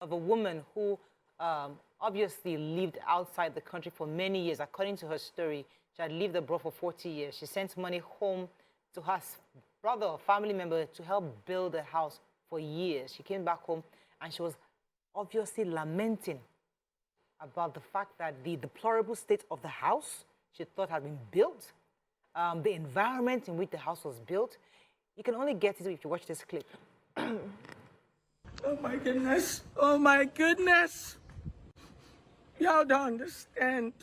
of a woman who obviously lived outside the country for many years. According to her story, she had lived abroad for 40 years. She sent money home to her brother or family member to help build a house for years. She came back home and she was obviously lamenting about the fact that the deplorable state of the house she thought had been built, the environment in which the house was built. You can only get it if you watch this clip. Oh my goodness. Oh my goodness. Y'all don't understand.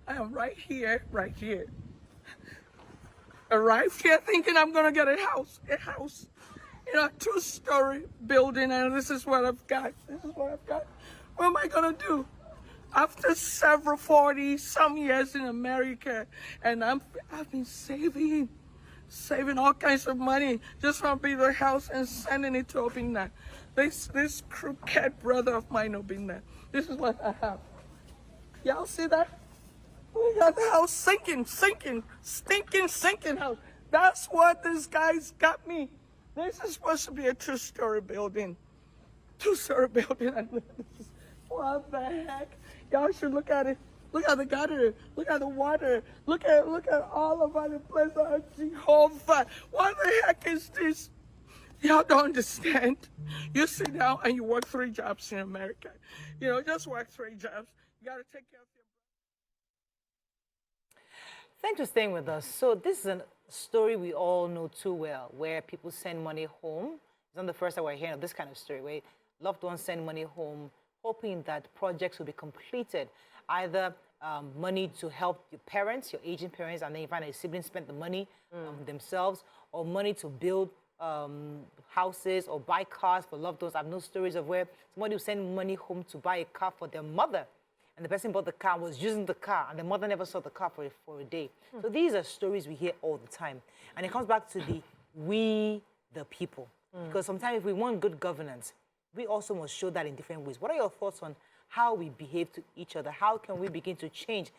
I am right here, right here. Arrived here thinking I'm gonna get a house, in a 2-story building, and this is what I've got. This is what I've got. What am I gonna do? After several 40-some years in America, and I've been saving all kinds of money just from building a house and sending it to Obinna. This crooked brother of mine, Obinna. This is what I have. Y'all see that? We got the house sinking house. That's what this guy's got me. This is supposed to be a 2-story building. 2-story building. What the heck? Y'all should look at it. Look at the gutter. Look at the water. Look at all over the place. Oh, Jehovah. What the heck is this? Y'all don't understand. You sit down and you work 3 jobs in America. You know, just work 3 jobs. You got to take care of your... Thanks for staying with us. So this is a story we all know too well, where people send money home. It's not the first time we're hearing of this kind of story, where loved ones send money home, hoping that projects will be completed. Either money to help your parents, your aging parents, and then you find that your siblings spent the money themselves, or money to build houses or buy cars for loved ones. I've known stories of where somebody will send money home to buy a car for their mother, and the person bought the car, was using the car, and the mother never saw the car for a day. So these are stories we hear all the time. And it comes back to we, the people. Because sometimes if we want good governance, we also must show that in different ways. What are your thoughts on how we behave to each other? How can we begin to change?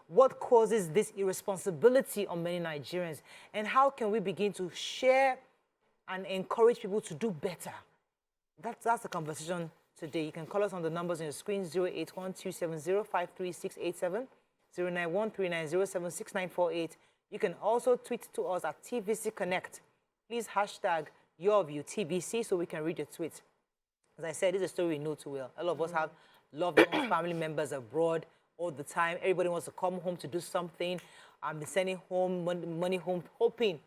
What causes this irresponsibility on many Nigerians? And how can we begin to share and encourage people to do better? That's the conversation today. You can call us on the numbers on your screen, 081-270-53687, 091-390-76948. You can also tweet to us at TVC Connect. Please hashtag your view TVC so we can read your tweets. As I said, this is a story we know too well. A lot of us have loved ones, family members abroad all the time. Everybody wants to come home to do something. I'm sending home money home, hoping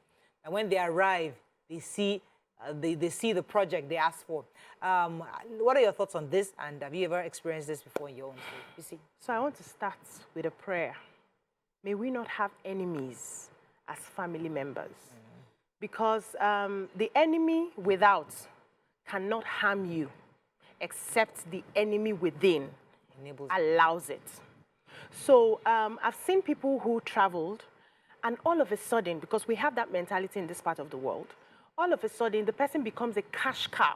that when they arrive, they see the project they asked for. What are your thoughts on this? And have you ever experienced this before in your own life? You see? So I want to start with a prayer. May we not have enemies as family members. Because the enemy without cannot harm you, except the enemy within allows it. So I've seen people who traveled, and all of a sudden, because we have that mentality in this part of the world, all of a sudden the person becomes a cash cow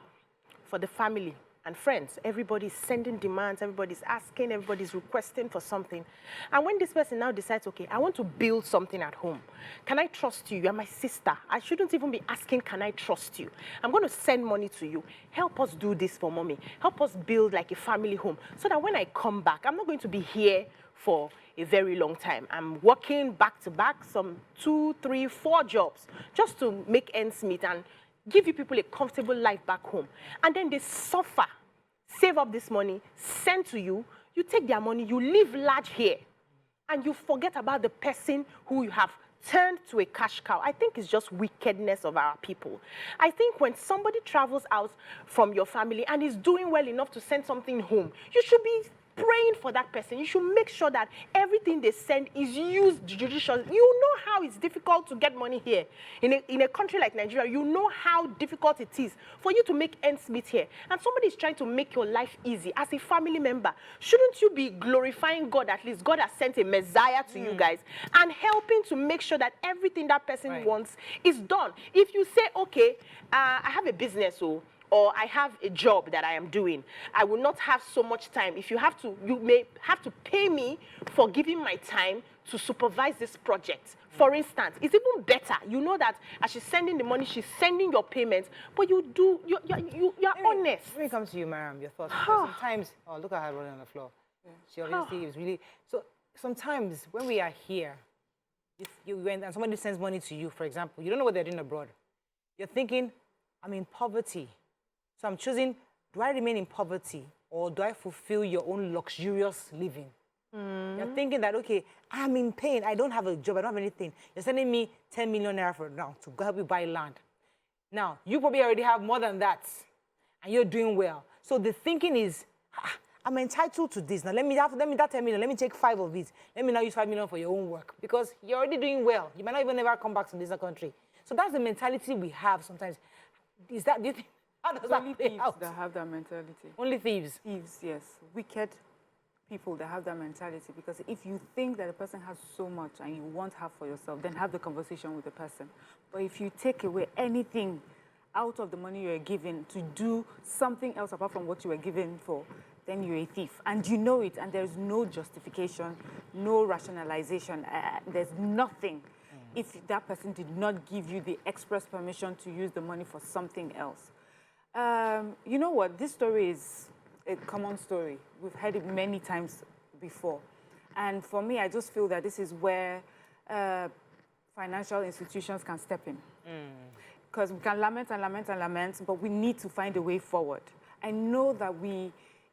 for the family and friends. Everybody's sending demands, everybody's asking, everybody's requesting for something. And when this person now decides, okay, I want to build something at home. Can I trust you? You're my sister. I shouldn't even be asking, can I trust you? I'm going to send money to you. Help us do this for mommy. Help us build like a family home so that when I come back, I'm not going to be here for a very long time. I'm working back to back, some 2, 3, 4 jobs just to make ends meet and give you people a comfortable life back home. And then they suffer, save up this money, send to you, you take their money, you live large here, and you forget about the person who you have turned to a cash cow. I think it's just wickedness of our people. I think when somebody travels out from your family and is doing well enough to send something home, you should be praying for that person. You should make sure that everything they send is used judiciously. You know how it's difficult to get money here. In a country like Nigeria, you know how difficult it is for you to make ends meet here. And somebody is trying to make your life easy as a family member. Shouldn't you be glorifying God? At least God has sent a Messiah to you guys and helping to make sure that everything that person wants is done. If you say, okay, I have a business, or I have a job that I am doing, I will not have so much time. If you have to, you may have to pay me for giving my time to supervise this project. For instance, it's even better. You know that as she's sending the money, she's sending your payments, but you're honest. Let me come to you, Mariam, your thoughts. Because sometimes, oh, look at her rolling on the floor. She obviously is really, so sometimes when we are here, if you went and somebody sends money to you, for example, you don't know what they're doing abroad. You're thinking, I'm in poverty. So I'm choosing, do I remain in poverty or do I fulfill your own luxurious living? You're thinking that, okay, I'm in pain. I don't have a job. I don't have anything. You're sending me 10 million naira for now to go help you buy land. Now, you probably already have more than that and you're doing well. So the thinking is, I'm entitled to this. Now, let me that 10 million. Let me take 5 of it. Let me now use 5 million for your own work because you're already doing well. You might not even ever come back to this country. So that's the mentality we have sometimes. Is that, do you think, how does that Only play thieves out? that have that mentality. Only thieves. Thieves, yes. Wicked people that have that mentality. Because if you think that a person has so much and you want half for yourself, then have the conversation with the person. But if you take away anything out of the money you're given to do something else apart from what you were given for, then you're a thief. And you know it, and there's no justification, no rationalization. There's nothing if that person did not give you the express permission to use the money for something else. You know what? This story is a common story. We've heard it many times before. And for me, I just feel that this is where financial institutions can step in. Because we can lament and lament and lament, but we need to find a way forward. I know that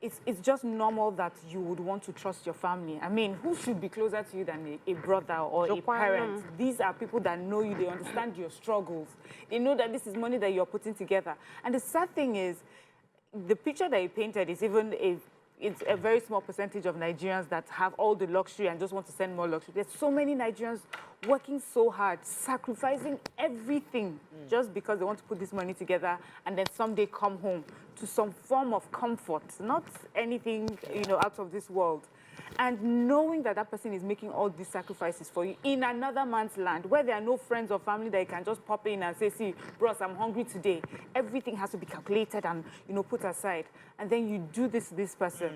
it's just normal that you would want to trust your family. I mean, who should be closer to you than a brother or a parent? These are people that know you, they understand your struggles. They know that this is money that you're putting together. And the sad thing is, the picture that you painted is it's a very small percentage of Nigerians that have all the luxury and just want to send more luxury. There's so many Nigerians working so hard, sacrificing everything just because they want to put this money together and then someday come home to some form of comfort, not anything, out of this world. And knowing that that person is making all these sacrifices for you in another man's land, where there are no friends or family that you can just pop in and say, see, bros, I'm hungry today. Everything has to be calculated and, put aside. And then you do this to this person.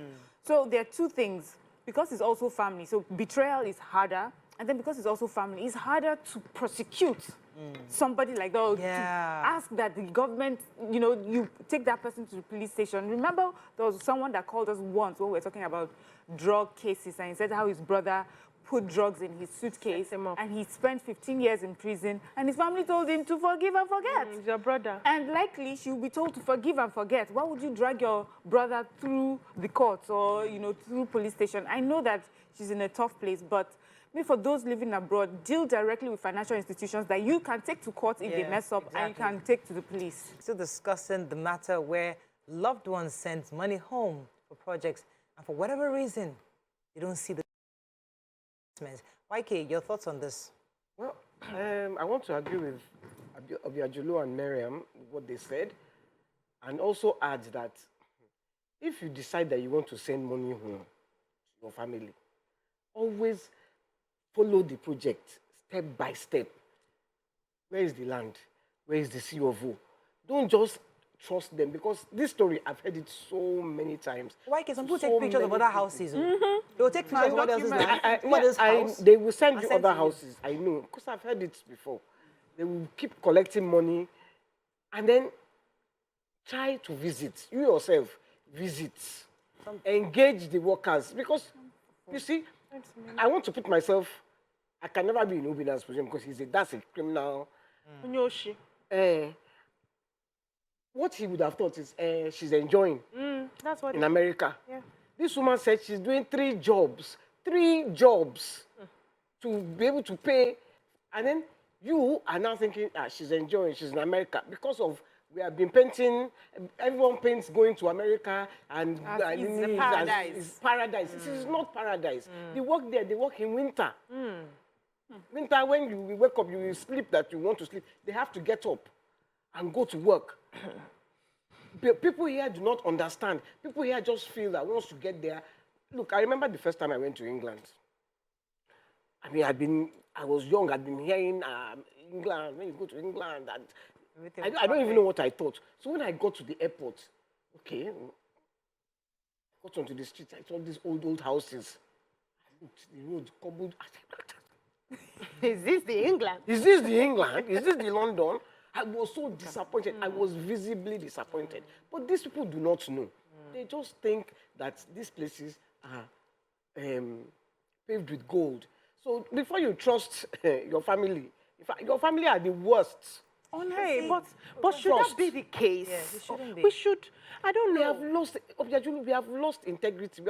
So there are two things. Because it's also family, so betrayal is harder. And then because it's also family, it's harder to prosecute somebody like that. To ask that the government, you take that person to the police station. Remember, there was someone that called us once when we were talking about drug cases, and he said how his brother put drugs in his suitcase and he spent 15 years in prison, and his family told him to forgive and forget. He's your brother. And likely she'll be told to forgive and forget. Why would you drag your brother through the courts or, through police station? I know that she's in a tough place, but maybe for those living abroad, deal directly with financial institutions that you can take to court if they mess up, and you can take to the police. Still discussing the matter where loved ones send money home for projects, and for whatever reason, you don't see the investments. YK, your thoughts on this? Well, I want to agree with Obiajulu and Miriam, what they said, and also add that if you decide that you want to send money home to your family, always follow the project step by step. Where is the land? Where is the COO? Don't just trust them, because this story, I've heard it so many times. Why can some people take pictures of other houses? They will take pictures of other houses. They will send you other houses, I know, because I've heard it before. They will keep collecting money and then try to visit. You yourself, visit. Engage the workers, because, you see, I want to put myself, I can never be in Obina's position because that's a criminal. What he would have thought is she's enjoying That's what in America. Yeah. This woman said she's doing 3 jobs to be able to pay. And then you are now thinking, she's enjoying, she's in America. Because of, we have been painting, everyone paints going to America and it's the paradise. It's paradise. This is not paradise. They work there, they work in winter. Winter, when you wake up, you will sleep that you want to sleep. They have to get up and go to work. People here do not understand. People here just feel that once you get there, look, I remember the first time I went to England. I mean, I was young, I'd been hearing England, when you go to England, and I don't even know what I thought. So when I got to the airport, okay, got onto the street, I saw these old houses. I looked, the road cobbled. Is this the England? Is this the England? Is this the London? I was so disappointed. I was visibly disappointed. But these people do not know. They just think that these places are paved with gold. So before you trust your family, your family are the worst. Hey, but should that be the case? Yes, it shouldn't be. We should. I don't know. We have lost integrity.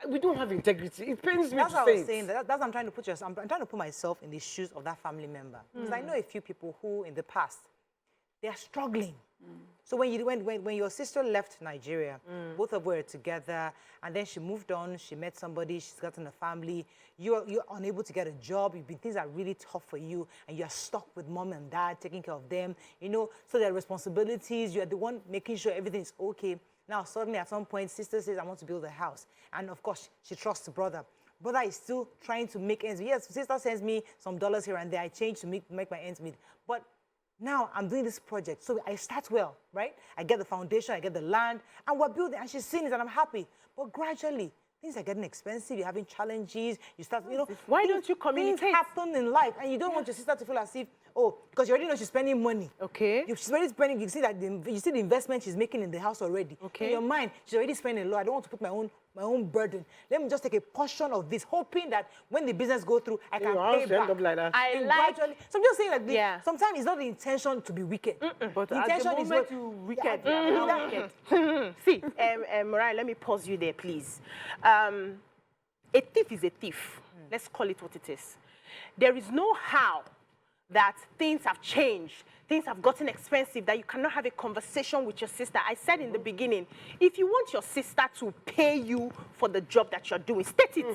We don't have integrity. It pains me That's to what I say was it. saying. That's what I'm trying to put I'm trying to put myself in the shoes of that family member. Because I know a few people who, in the past, they are struggling. So when your sister left Nigeria, both of you were together, and then she moved on, she met somebody, she's gotten a family, you're unable to get a job, things are really tough for you, and you're stuck with mom and dad, taking care of them, so there are responsibilities, you're the one making sure everything's okay. Now, suddenly at some point, sister says, I want to build a house. And of course, she trusts the brother. Brother is still trying to make ends meet. Yes, sister sends me some dollars here and there. I change to make my ends meet. But now I'm doing this project. So I start well, right? I get the foundation, I get the land, and we're building. And she's seeing it, and I'm happy. But gradually, things are getting expensive. You're having challenges. You start, Why don't you communicate? Things happen in life, and you don't want your sister to feel as if, because you already know she's spending money. Okay. She's already spending. You see that you see the investment she's making in the house already. Okay. In your mind, she's already spending a lot. I don't want to put my own burden. Let me just take a portion of this, hoping that when the business go through, I can pay back. End up like that. I And like. gradually, so I'm just saying like this. Yeah. Sometimes it's not the intention to be wicked. But the at intention the is moment what you wicked. wicked. See, Mariah, let me pause you there, please. A thief is a thief. Let's call it what it is. There is no how that things have changed, things have gotten expensive, that you cannot have a conversation with your sister. I said in the beginning, if you want your sister to pay you for the job that you're doing, state it,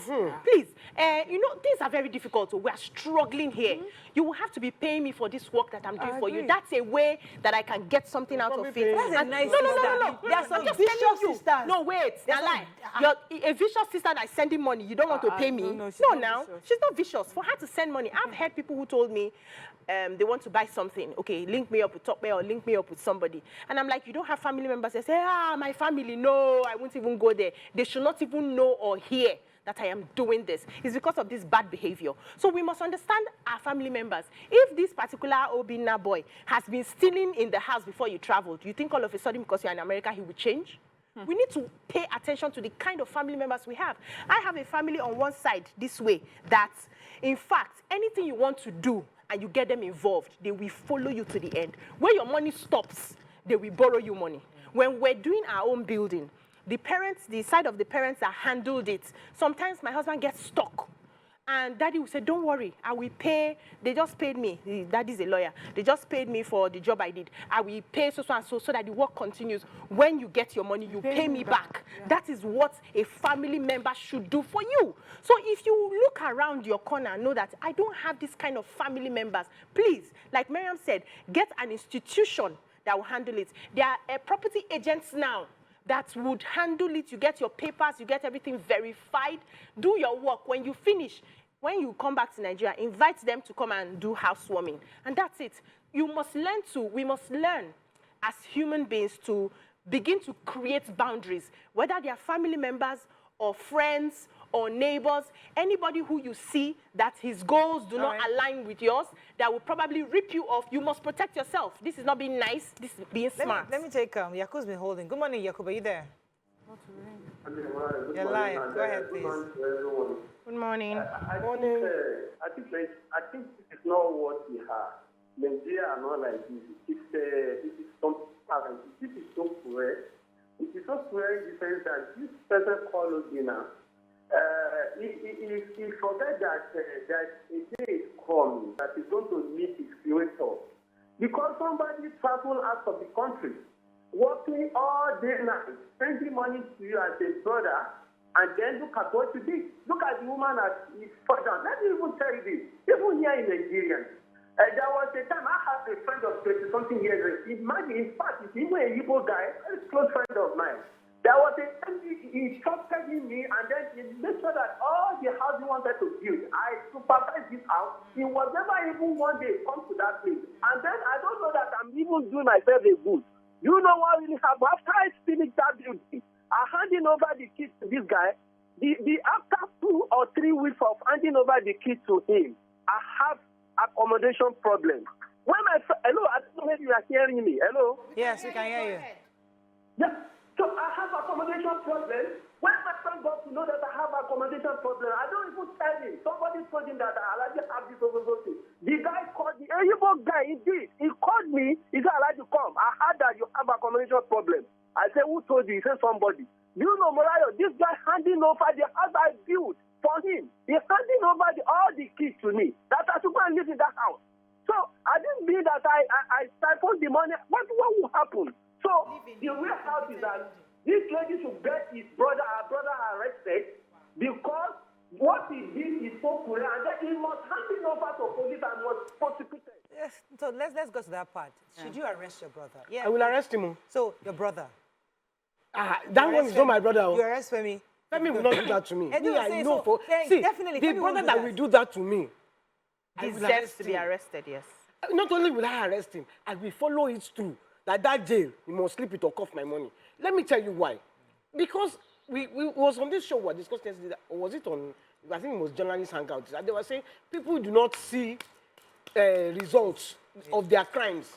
please. Things are very difficult. We are struggling here. You will have to be paying me for this work that I'm doing for you. That's a way that I can get something out of it. That's a nice No. There are some I'm just vicious telling you. sisters. No, wait. There's Now, lie. some- You're a vicious sister that is sending money. You don't want to pay me. no, she's not now. vicious. She's not vicious. For her to send money, I've heard people who told me they want to buy something. Okay, link me up with Top or link me up with somebody. And I'm like, you don't have family members. They say, my family, no, I won't even go there. They should not even know or hear that I am doing this. It's because of this bad behavior. So we must understand our family members. If this particular Obina boy has been stealing in the house before you traveled, do you think all of a sudden because you're in America, he will change? We need to pay attention to the kind of family members we have. I have a family on one side this way that, in fact, anything you want to do and you get them involved, they will follow you to the end. Where your money stops, they will borrow you money. When we're doing our own building, the side of the parents that handled it, sometimes my husband gets stuck. And daddy will say, don't worry, I will pay. They just paid me. Daddy's a lawyer. They just paid me for the job I did. I will pay so and so that the work continues. When you get your money, you pay me back. Yeah. That is what a family member should do for you. So if you look around your corner and know that I don't have this kind of family members, please, like Miriam said, get an institution that will handle it. There are property agents now that would handle it. You get your papers, you get everything verified. Do your work. When you finish, when you come back to Nigeria, invite them to come and do housewarming. And that's it. We must learn as human beings to begin to create boundaries, whether they are family members or friends or neighbors, anybody who you see that his goals do not align with yours, that will probably rip you off. You must protect yourself. This is not being nice. This is being smart. Let me take Yakub's been holding. Good morning, Yakub. Are you there? You're live. Go ahead, please. Good morning. I think this is not what we have. Nigeria are not like this. It is something. This is so cruel. It is so cruel in the sense that this person called Odina. He forget that a day is coming that is going to meet his creator. Because somebody traveled out of the country, working all day night, spending money to you as a brother, and then look at what you did. Look at the woman as his father. Let me even tell you this. Even here in Nigeria, there was a time I had a friend of 20-something years. Imagine, in fact, it's even a Igbo guy, a very close friend of mine. There was a time he trusted in me, and then he made sure that all the house he wanted to build, I supervised this house. He was never even one day come to that place. And then I don't know that I'm even doing myself a good. You know what really happened? After I finished that building, I handed over the keys to this guy. After 2 or 3 weeks of handing over the keys to him, I have accommodation problem. Hello, I don't know if you are hearing me. Hello? Yes, we can hear you. Yeah. So I have accommodation problem. When my friend got to know that I have accommodation problem, I don't even tell him. Somebody told him that I already have this over. The guy called me. A Igbo guy, indeed. He called me. He said, "I like to come. I heard that you have accommodation problem." I said, "Who told you?" He said, "Somebody." You know, Morayo, this guy handing over the house I built for him. He's handing over all the keys to me. That I should go and live in that house. So I didn't mean that I siphoned the money. What will happen? So the way out is that this lady should get her brother arrested, because what he did is so cruel, and then he must hand it over to police and was prosecuted. Yes, so let's go to that part. Should you arrest your brother? Yeah. I will arrest him. So your brother. That one is not my brother. You arrest Femi. Femi will not do that to me. I do I say know so. see, Definitely, the Femi won't brother do that that. will do that to me, I will Deserves arrest to be him. arrested, yes. Not only will I arrest him, I will follow it through. That jail, he must sleep it or cough my money. Let me tell you why. Because we was on this show, we were discussing yesterday, or was it on, I think it was Journalist Hangouts, and they were saying people do not see results of their crimes.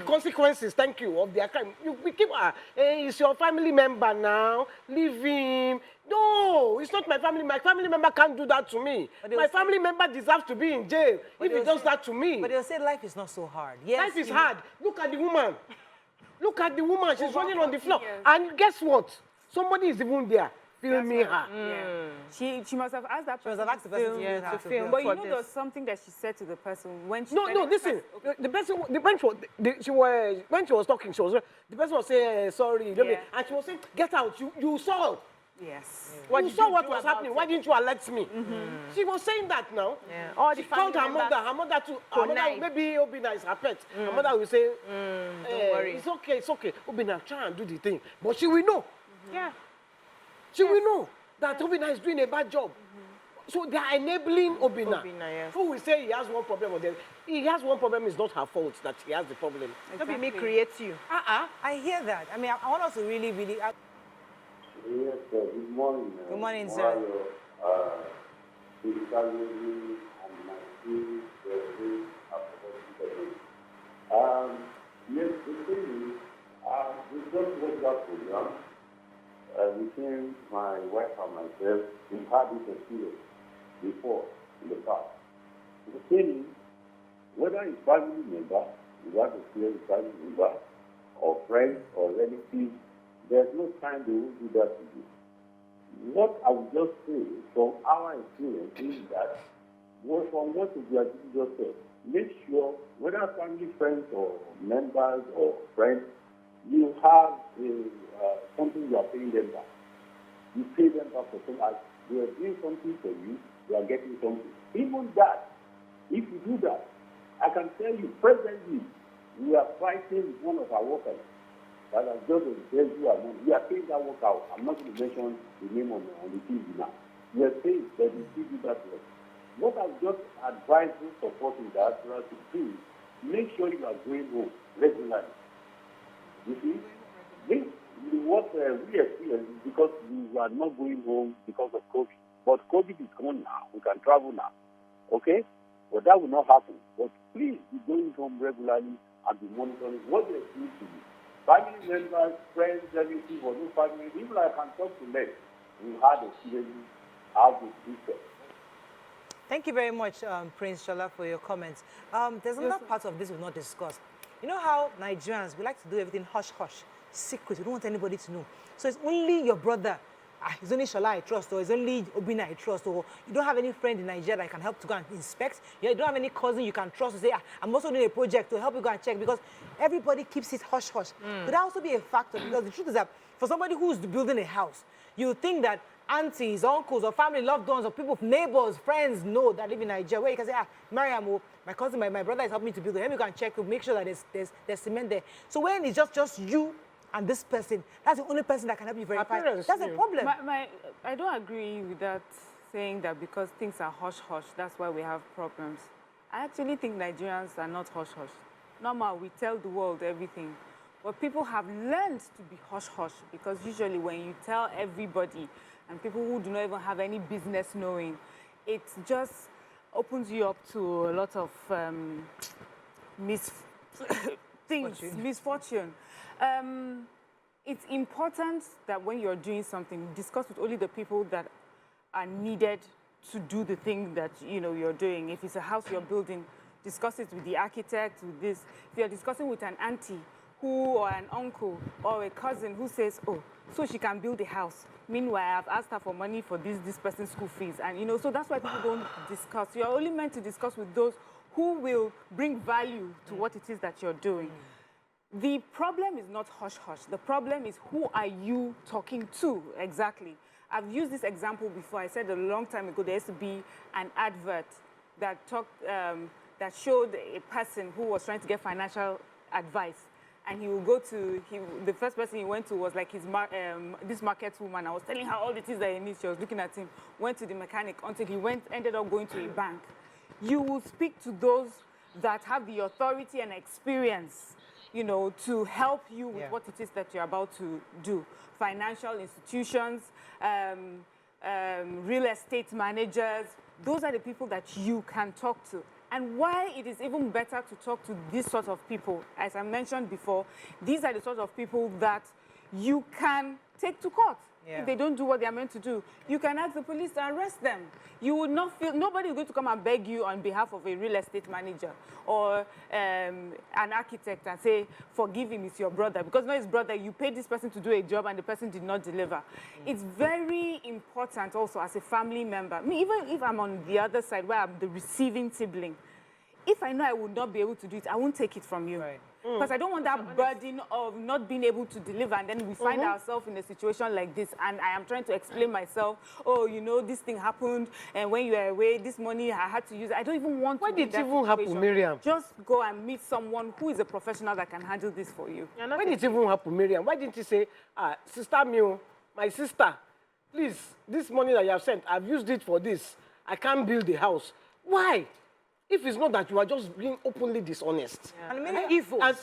Consequences, thank you, of their crime. We keep, it's your family member now, leave him. No, it's not my family. My family member can't do that to me. My family member deserves to be in jail if he does that to me. But they'll say life is not so hard. Yes, Life is hard. Look at the woman. Look at the woman. She's running on the floor. And guess what? Somebody is even there filming her. Yeah. She must have asked that person. She must have asked the person to film. But you know, there was something that she said to the person when she. No, listen. The person, when she was talking, the person was saying, sorry. Yeah. And she was saying, get out. You saw. Yes. You saw what was happening. Why didn't you alert me? She was saying that now. Yeah. All the She called her mother. Her mother too. Her mother, maybe Obina is her pet. Her mother will say, don't worry. It's okay. Obina, try and do the thing. But she will know. Yeah. She will know that Obina is doing a bad job. So they are enabling Obina. Yes. Who will say he has one problem, or he has one problem, it's not her fault that he has the problem. Maybe me create you. I hear that. I mean, I want us to really. Yes, good morning. Good morning, sir. Yes, the thing is, we just watched that program. Between my wife and myself, we've had this experience before in the past. The thing is, whether it's family member, you have experience with family member, or friends, or relatives, there's no time they will do that to you. What I would just say from our experience is that, from what you just said, make sure, whether family, friends, or members, or friends, you have something you are paying them back. You pay them back for something. As they are doing something for you, you are getting something. Even that, if you do that, I can tell you, presently, we are fighting with one of our workers. That has just said we are paying that work out. I'm not going to mention the name on the TV now. We are paying, but we still do that work. What I've just advised you supporting that to do is make sure you are going home regularly. You see, this is what we experience because we are not going home because of COVID. But COVID is gone now. We can travel now. Okay? But that will not happen. But please be going home regularly and be monitoring what they do to you. Family members, friends, relatives, or no family, even I can talk to them. We had experience how to do that. Thank you very much, Prince Shola, for your comments. There's another part of this we've not discussed. You know how Nigerians, we like to do everything hush-hush, secret. We don't want anybody to know. So it's only your brother. It's only Shola I trust, or it's only Obina I trust, or you don't have any friend in Nigeria that can help to go and inspect. You don't have any cousin you can trust to say, I'm also doing a project to help you go and check, because everybody keeps it hush-hush. Could that also be a factor? Because the truth is that for somebody who's building a house, you think that aunties, uncles, or family, loved ones, or people, neighbors, friends know that live in Nigeria, where you can say, Mariam, my cousin, my brother is helping me to build it. Let me go and check to make sure that there's cement there. So when it's just you and this person, that's the only person that can help you verify. parents That's a knew. problem. I don't agree with that, saying that because things are hush-hush, that's why we have problems. I actually think Nigerians are not hush-hush. Normal, we tell the world everything. But people have learned to be hush-hush because usually when you tell everybody and people who do not even have any business knowing, it just opens you up to a lot of misfortune. It's important that when you're doing something, discuss with only the people that are needed to do the thing that you're doing. If it's a house you're building, discuss it with the architect, with this. If you're discussing with an auntie or an uncle or a cousin who says, oh, so she can build a house. Meanwhile, I've asked her for money for this person's school fees. And, so that's why people don't discuss. You're only meant to discuss with those who will bring value to what it is that you're doing. The problem is not hush-hush. The problem is who are you talking to exactly? I've used this example before. I said a long time ago there used to be an advert that that showed a person who was trying to get financial advice. And he will go to, the first person he went to was like this market woman. I was telling her all the things that he needs. She was looking at him, went to the mechanic until he ended up going to a bank. You will speak to those that have the authority and experience, to help you with what it is that you're about to do. Financial institutions, real estate managers, those are the people that you can talk to. And why it is even better to talk to these sort of people, as I mentioned before, these are the sort of people that you can take to court. If they don't do what they are meant to do, you can ask the police to arrest them. You will not feel, nobody is going to come and beg you on behalf of a real estate manager or an architect and say, forgive him, it's your brother. Because not his brother, you paid this person to do a job and the person did not deliver. It's very important also as a family member. Even if I'm on the other side where I'm the receiving sibling, if I know I will not be able to do it, I won't take it from you. Right. Because I don't want that burden of not being able to deliver, and then we find ourselves in a situation like this, and I am trying to explain myself, oh, this thing happened, and when you were away, this money I had to use. I don't even want to. Why did it even happen, Miriam? Just go and meet someone who is a professional that can handle this for you. Why did it even happen, Miriam? Why didn't you say, sister Mio, my sister, please, this money that you have sent, I've used it for this. I can't build a house. Why? If it's not that you are just being openly dishonest. Yeah. And many evil. And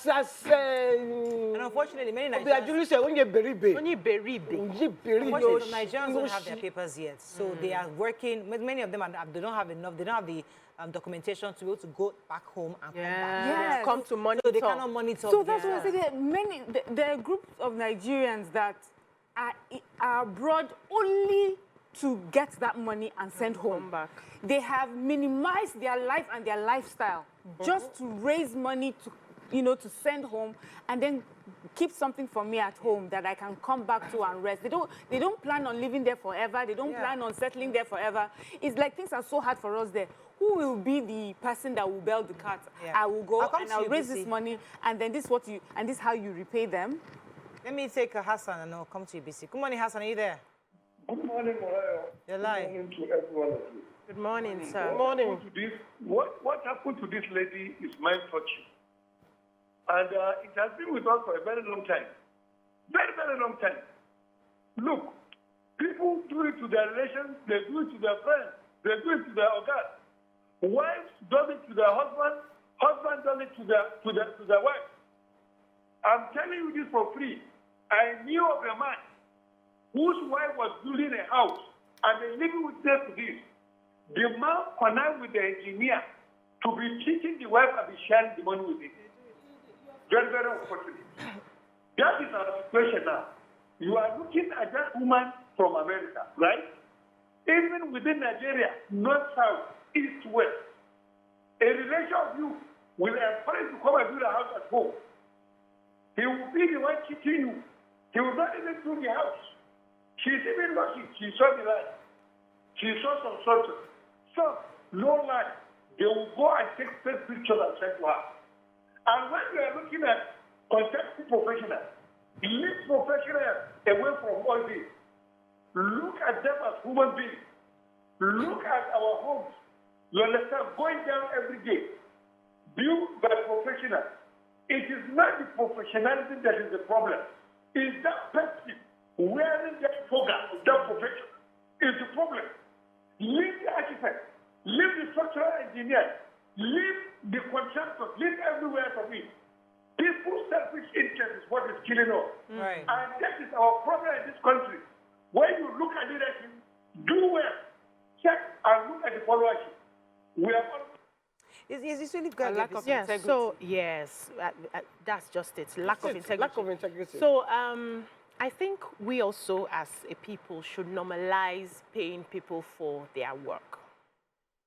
unfortunately, many Nigerians... They actually say, only beribe. Unfortunately, Nigerians don't have their papers yet. So they are working, many of them, they don't have enough, they don't have the documentation to be able to go back home and come back. Yes. Come to monitor. So they cannot monitor. So that's what I said. There are groups of Nigerians that are abroad only to get that money and send home. Back. They have minimized their life and their lifestyle just to raise money to send home and then keep something for me at home that I can come back to and rest. They don't plan on living there forever. They don't plan on settling there forever. It's like things are so hard for us there. Who will be the person that will bail the cat? I will go and I'll raise this money, and then this is how you repay them. Let me take Hassan and I'll come to you, BC. Good morning, Hassan. Are you there? Good morning, Moreo. You're live. Good morning to every one of you. Good morning, sir. Good morning. What happened to this lady is mind-touching. And it has been with us for a very long time. Very, very long time. Look, people do it to their relations, they do it to their friends, they do it to their organs. Wives does it to their husband, husband does it to their wife. I'm telling you this for free. I knew of a man whose wife was building a house, and the living witness to this. The man connived with the engineer to be cheating the wife and be sharing the money with him. Very, very unfortunate. That is our situation now. You are looking at that woman from America, right? Even within Nigeria, north, south, east, west, a relation of you will encourage you to come and build a house at home. He will be the one cheating you. He will not even do the house. She's even lucky. She saw the light. She saw some sorcery. So, no lie. They will go and take fake pictures and send to her. And when you are looking at contacting professionals, leave professionals away from all this. Look at them as human beings. Look at our homes. You understand? Going down every day. Built by professionals. It is not the professionalism that is the problem. is that person wearing that toga, that profession, is the problem. Leave the architect, leave the structural engineer, leave the contractors, leave everywhere for me. People's selfish interest is what is killing us. Right. And that is our problem in this country. When you look at leadership, do well, check and look at the followership. We are all It's really A good. lack of Yes, integrity. so yes, that's just it. Lack of integrity. Lack of integrity. So I think we also, as a people, should normalize paying people for their work,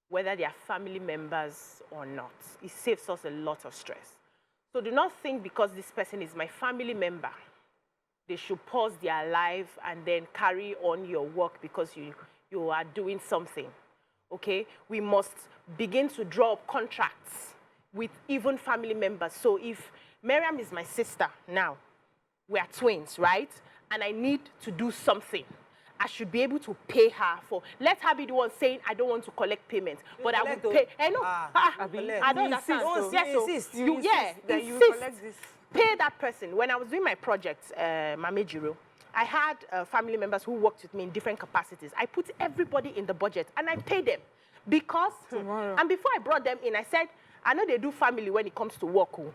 whether they are family members or not. It saves us a lot of stress. So do not think because this person is my family member, they should pause their life and then carry on your work because you are doing something. Okay? We must begin to draw up contracts with even family members. So if Miriam is my sister now, we are twins, right? And I need to do something, I should be able to pay her for. Let her be the one saying, I don't want to collect payment, but I will collect, pay. I know. collect. I don't You understand. insist, So, though. yes, You so insist. you, yeah, that you insist. collect this. Pay that person. When I was doing my project, Mamejiro, I had family members who worked with me in different capacities. I put everybody in the budget and I paid them because, and before I brought them in, I said, I know they do family when it comes to work. Oh.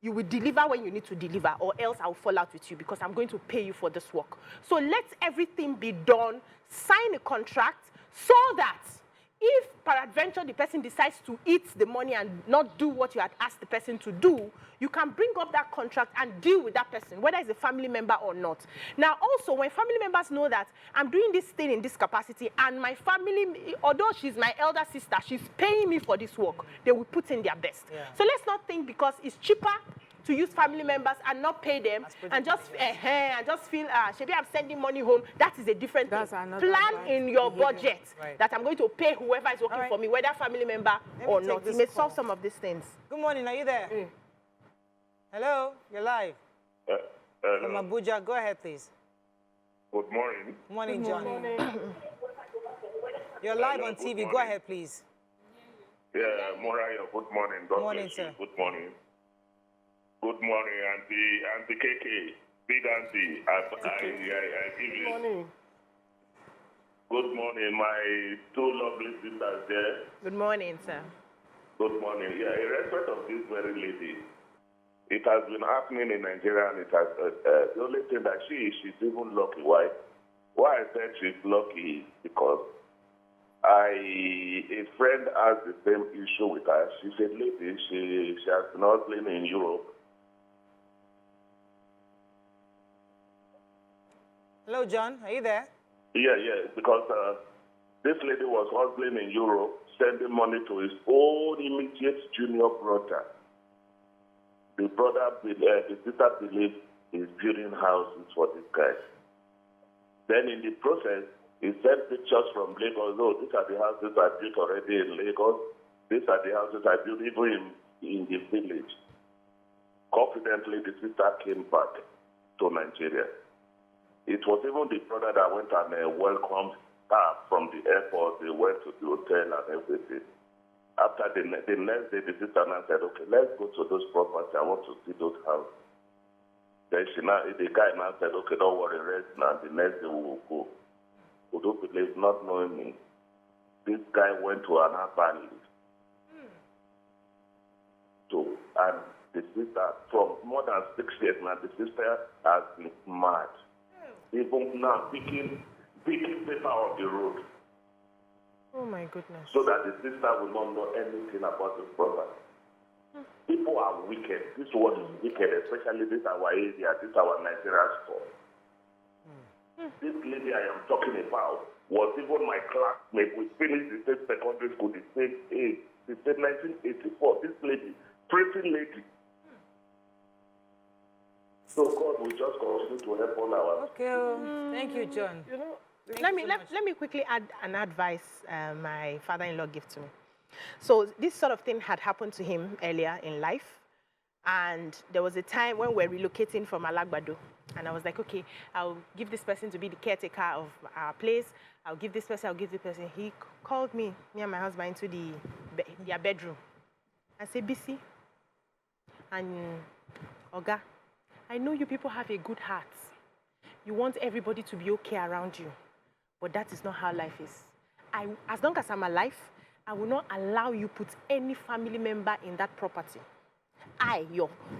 You will deliver when you need to deliver, or else I'll fall out with you because I'm going to pay you for this work. So let everything be done, sign a contract so that if peradventure the person decides to eat the money and not do what you had asked the person to do, you can bring up that contract and deal with that person, whether it's a family member or not. Now, also, when family members know that I'm doing this thing in this capacity and my family, although she's my elder sister, she's paying me for this work, they will put in their best. Yeah. So let's not think because it's cheaper to use family members and not pay them and just feel, maybe I'm sending money home. That is a different That's thing. another Plan bad in your behavior. budget Right. that I'm going to pay whoever is working right. for me, whether family member Let me or take not. this It may call. solve some of these things. Good morning. Are you there? Hello. You're live. From Hello. Abuja. Go ahead, please. Good morning. Morning, John. You're live Hello, on good TV. Go morning. ahead, please. Yeah, Moraya, good morning. God Morning, bless you. sir. Good morning. Good morning, Auntie KK. Big Auntie. I give you. Morning. Good morning, my two lovely sisters there. Good morning, sir. Good morning. Yeah, in respect of this very lady, it has been happening in Nigeria, and it has the only thing that she's even lucky. Why? Why I said she's lucky is because a friend has the same issue with her. She's a lady. She has been hustling in Europe. Hello, John. Are you there? Yeah, because this lady was hustling in Europe, sending money to his own immediate junior brother. The sister believes he's building houses for this guy. Then in the process, he sent pictures from Lagos. Oh, these are the houses I built already in Lagos. These are the houses I built even in the village. Confidently, the sister came back to Nigeria. It was even the brother that went and welcomed her from the airport. They went to the hotel and everything. After the next day, the sister now said, okay, let's go to those properties. I want to see those houses. Then the guy now said, okay, don't worry, rest now. The next day we will go. Would you believe, not knowing me, this guy went to an apartment. And the sister, from more than 6 years now, the sister has been mad. Even now, picking paper on the road. Oh, my goodness. So that the sister will not know anything about this property. People are wicked. This world is wicked, especially this our area, this our Nigerian store. This lady I am talking about was even my classmate. We finished the same secondary school the same age. The same 1984. This lady, pretty lady. So God will just continue to help all our. Okay. Thank you, John. You know, Let me quickly add an advice my father-in-law gave to me. So this sort of thing had happened to him earlier in life. And there was a time when we were relocating from Alagbado. And I was like, okay, I'll give this person to be the caretaker of our place. I'll give this person. He called me and my husband into their bedroom. I said, and Oga, I know you people have a good heart. You want everybody to be okay around you. But that is not how life is. As long as I'm alive, I will not allow you put any family member in that property. I,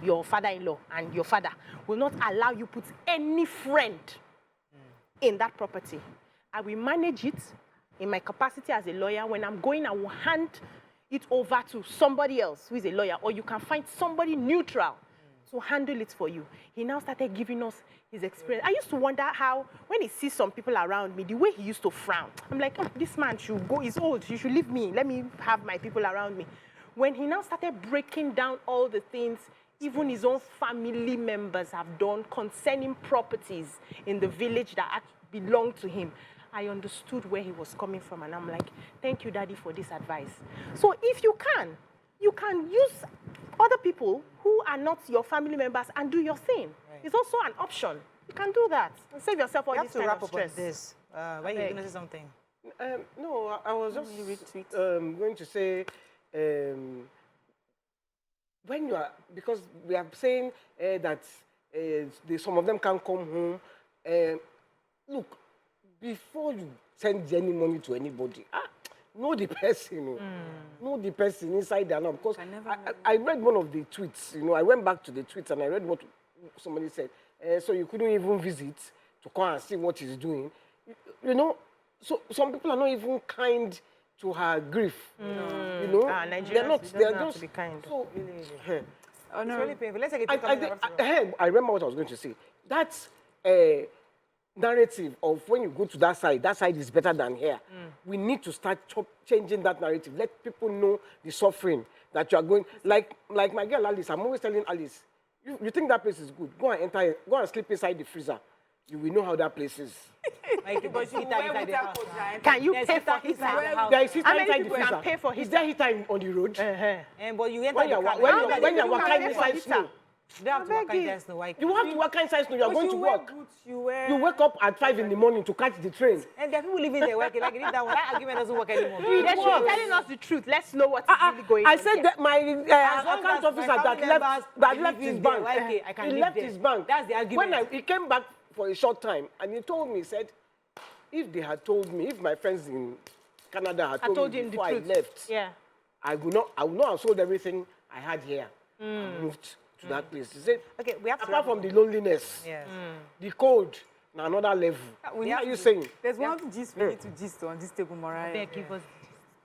your father-in-law and your father, will not allow you put any friend in that property. I will manage it in my capacity as a lawyer. When I'm going, I will hand it over to somebody else who is a lawyer, or you can find somebody neutral to handle it for you. He now started giving us his experience. I used to wonder how, when he sees some people around me, the way he used to frown. I'm like, oh, this man should go, he's old, you should leave me. Let me have my people around me. When he now started breaking down all the things even his own family members have done concerning properties in the village that belonged to him, I understood where he was coming from, and I'm like, thank you, Daddy, for this advice. So if you can use other people who are not your family members and do your thing. Right. It's also an option. You can do that and save yourself all this kind of stress. This. Why are you going to say something? No, I was just going to say, when you are, because we are saying that some of them can't come home. Look, before you send any money to anybody, know the person, know the person inside and out. Because I read one of the tweets, I went back to the tweets and I read what somebody said. So you couldn't even visit to come and see what he's doing. So some people are not even kind to her grief. Nigerians, they're not. They're have just to be kind. So, Oh, no. It's really painful. Let's take a I remember what I was going to say. That's narrative of when you go to that side is better than here. We need to start changing that narrative. Let people know the suffering that you are going. Like my girl Alice, I'm always telling Alice, you think that place is good? Go and sleep inside the freezer. You will know how that place is. Can you pay for heater? There is heater inside the freezer. Can pay for heater? Is there heater on the road? But you enter when you're working inside snow. You don't have to work inside snow. You have to work inside snow. You're going to work. You wake up at 5 in the morning to catch the train. And there are people living there working. Like that one, that argument doesn't work anymore. They should be telling us the truth. Let's know what's really going on. I said that my account officer that left his bank. He left his bank. That's the argument. When he came back for a short time, and he told me, he said, if they had told me, if my friends in Canada had told me before I left, I would not have sold everything I had here and moved to that place. He said, okay, we have to apart from the loneliness, the cold, now another level. What are you saying? There's one gist we need to gist on this table, Mariah.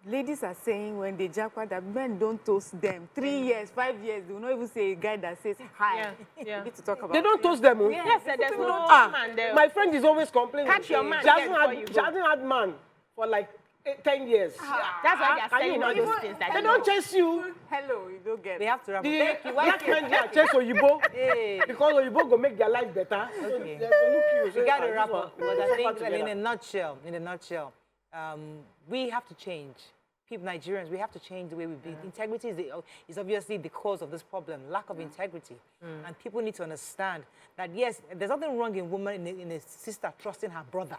Ladies are saying when they jackpot that men don't toast them. 3 years, 5 years, they will not even say a guy that says hi. We need to talk about They don't toast them. Yes, there's no man there. My friend is always complaining. Catch your man. She hasn't had man for like 10 years. That's why they are saying all those things. They don't chase you. Hello, you don't get it. They have to wrap up. The black friend here chase Oyibo because Oyibo go make their life better. Okay. So We got to wrap up. But I think that in a nutshell, we have to change. People, Nigerians, we have to change the way we be. Integrity is obviously the cause of this problem, lack of integrity. And people need to understand that, yes, there's nothing wrong in in a sister trusting her brother.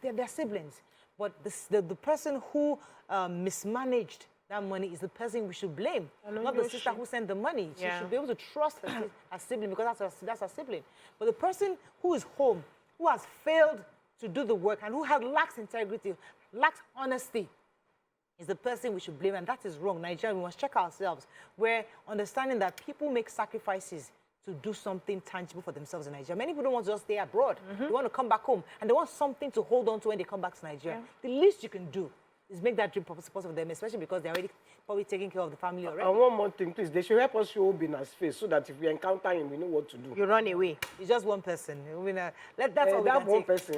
They're siblings. But the person who mismanaged that money is the person we should blame, not the sister who sent the money. She should be able to trust her sibling because that's her sibling. But the person who is home, who has failed to do the work and who lacks integrity, lacks honesty, is the person we should blame, and that is wrong. Nigeria, we must check ourselves. We're understanding that people make sacrifices to do something tangible for themselves in Nigeria. Many people don't want to just stay abroad. They want to come back home, and they want something to hold on to when they come back to Nigeria. The least you can do is make that dream possible for them, especially because they're already probably taking care of the family already. And one more thing, please. They should help us show Obina's face so that if we encounter him, we know what to do. You run away. It's just one person. That's all we can one take. person.